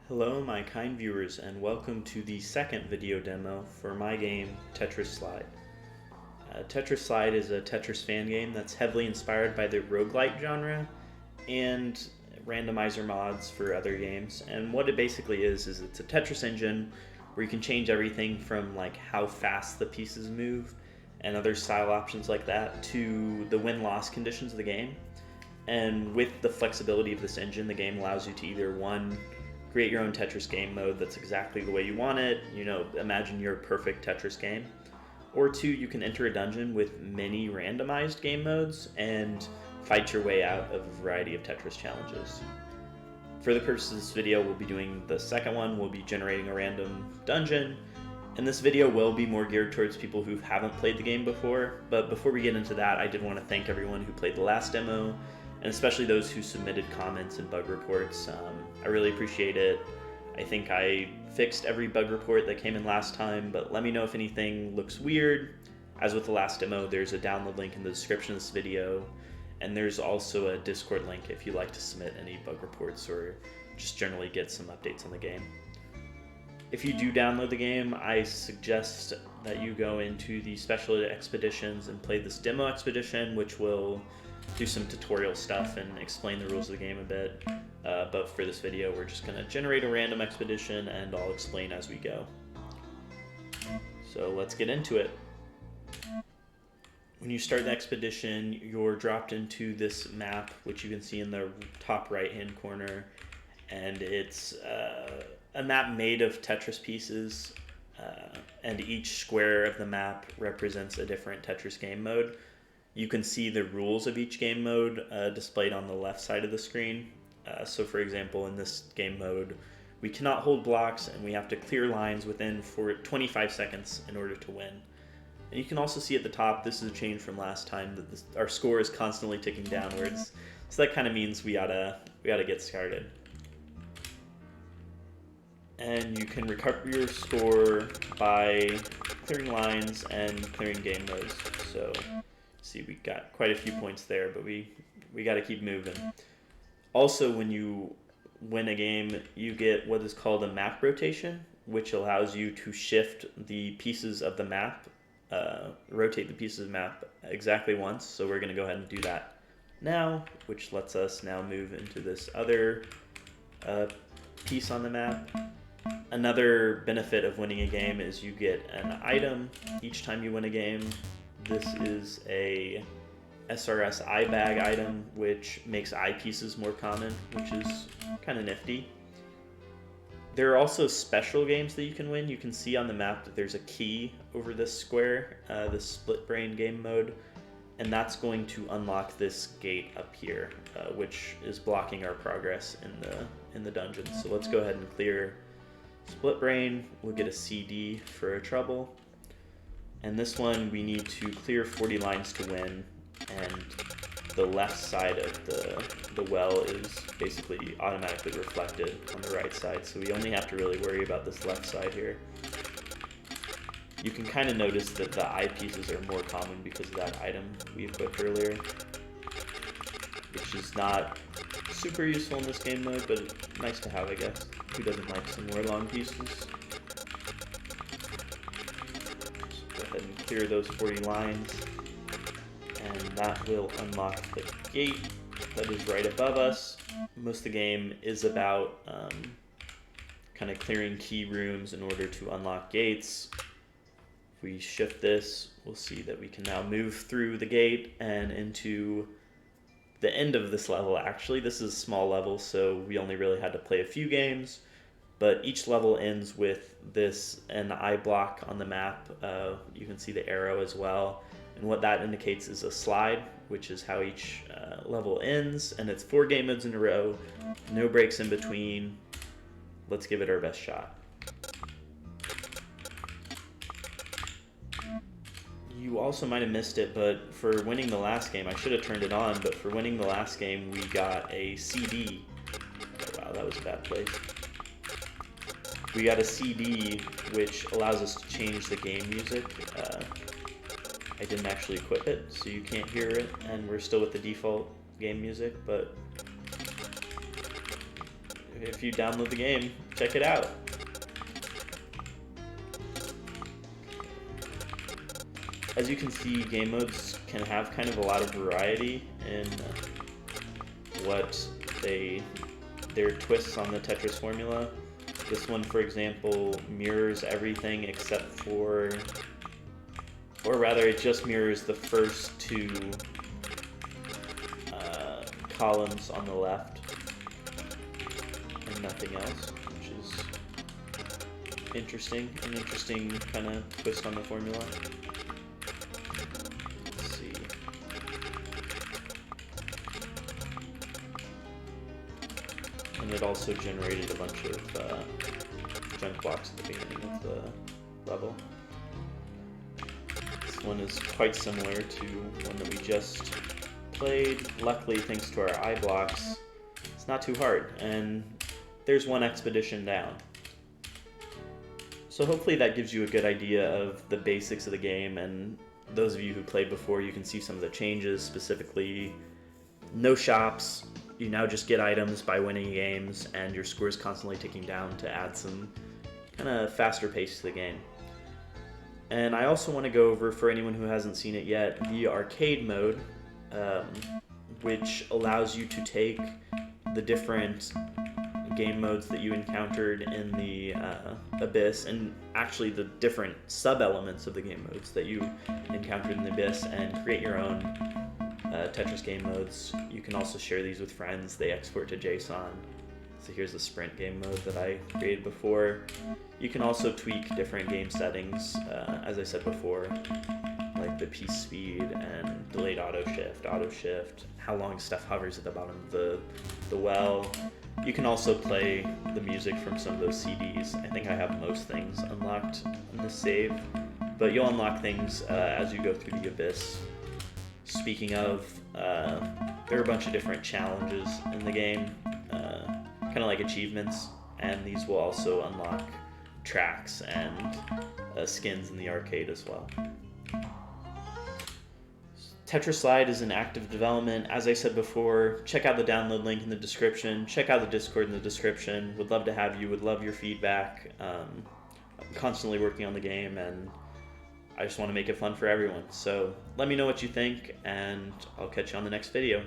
Hello my kind viewers and welcome to the second video demo for my game Tetris Slide. Tetris Slide is a Tetris fan game that's heavily inspired by the roguelike genre and randomizer mods for other games, and what it basically is it's a Tetris engine where you can change everything from like how fast the pieces move and other style options like that to the win-loss conditions of the game. And with the flexibility of this engine, the game allows you to either create your own Tetris game mode that's exactly the way you want it, imagine your perfect Tetris game. Or two, you can enter a dungeon with many randomized game modes and fight your way out of a variety of Tetris challenges. For the purpose of this video, we'll be doing the second one. We'll be generating a random dungeon, and this video will be more geared towards people who haven't played the game before. But before we get into that, I did want to thank everyone who played the last demo, and especially those who submitted comments and bug reports. I really appreciate it. I think I fixed every bug report that came in last time, but let me know if anything looks weird. As with the last demo, there's a download link in the description of this video, and there's also a Discord link if you'd like to submit any bug reports or just generally get some updates on the game. If you do download the game, I suggest that you go into the special expeditions and play this demo expedition, which will do some tutorial stuff and explain the rules of the game a bit. But for this video, we're just going to generate a random expedition and I'll explain as we go. So let's get into it. When you start the expedition, you're dropped into this map, which you can see in the top right hand corner, and it's a map made of Tetris pieces, and each square of the map represents a different Tetris game mode. You can see the rules of each game mode displayed on the left side of the screen. So for example, in this game mode, we cannot hold blocks and we have to clear lines within 25 seconds in order to win. And you can also see at the top, this is a change from last time, that our score is constantly ticking downwards. So that kind of means we gotta get started. And you can recover your score by clearing lines and clearing game modes. So see, we got quite a few points there, but we got to keep moving. Also, when you win a game, you get what is called a map rotation, which allows you to shift the pieces of the map, rotate the pieces of the map exactly once. So we're going to go ahead and do that now, which lets us now move into this other piece on the map. Another benefit of winning a game is you get an item each time you win a game. This is a SRS eye bag item, which makes eye pieces more common, which is kind of nifty. There are also special games that you can win. You can see on the map that there's a key over this square, the split brain game mode, and that's going to unlock this gate up here, which is blocking our progress in the dungeon. So let's go ahead and clear split brain. We'll get a CD for a trouble. And this one, we need to clear 40 lines to win, and the left side of the well is basically automatically reflected on the right side, so we only have to really worry about this left side here. You can kind of notice that the eye pieces are more common because of that item we equipped earlier, which is not super useful in this game mode, but nice to have, I guess. Who doesn't like some more long pieces? And clear those 40 lines, and that will unlock the gate that is right above us. Most of the game is about kind of clearing key rooms in order to unlock gates. If we shift this, we'll see that we can now move through the gate and into the end of this level. Actually, this is a small level, so we only really had to play a few games. But each level ends with an eye block on the map. You can see the arrow as well. And what that indicates is a slide, which is how each level ends. And it's 4 game modes in a row, no breaks in between. Let's give it our best shot. You also might have missed it, but for winning the last game, I should have turned it on, but for winning the last game, we got a CD. Oh, wow, that was a bad place. We got a CD, which allows us to change the game music. I didn't actually equip it, so you can't hear it, and we're still with the default game music, but if you download the game, check it out. As you can see, game modes can have kind of a lot of variety in what their twists on the Tetris formula. This one, for example, mirrors everything except for, or rather, it just mirrors the first two columns on the left and nothing else, which is interesting, an interesting kind of twist on the formula. Let's see. And it also generated a bunch of junk blocks at the beginning of the level. This one is quite similar to one that we just played. Luckily, thanks to our eye blocks, it's not too hard, and there's one expedition down. So hopefully that gives you a good idea of the basics of the game, and those of you who played before, you can see some of the changes, specifically no shops. You now just get items by winning games, and your score is constantly ticking down to add some kind of faster pace to the game. And I also want to go over, for anyone who hasn't seen it yet, the arcade mode, which allows you to take the different game modes that you encountered in the Abyss, and actually the different sub-elements of the game modes that you encountered in the Abyss, and create your own Tetris game modes. You can also share these with friends. They export to JSON. So here's the sprint game mode that I created before. You can also tweak different game settings, as I said before, like the piece speed and delayed auto shift, how long stuff hovers at the bottom of the well. You can also play the music from some of those CDs. I think I have most things unlocked in this save, but you'll unlock things as you go through the Abyss. Speaking of, there are a bunch of different challenges in the game, kind of like achievements, and these will also unlock tracks and skins in the arcade as well. Tetris Slide is in active development. As I said before, check out the download link in the description. Check out the Discord in the description. Would love to have you. Would love your feedback. I'm constantly working on the game, and I just want to make it fun for everyone. So let me know what you think, and I'll catch you on the next video.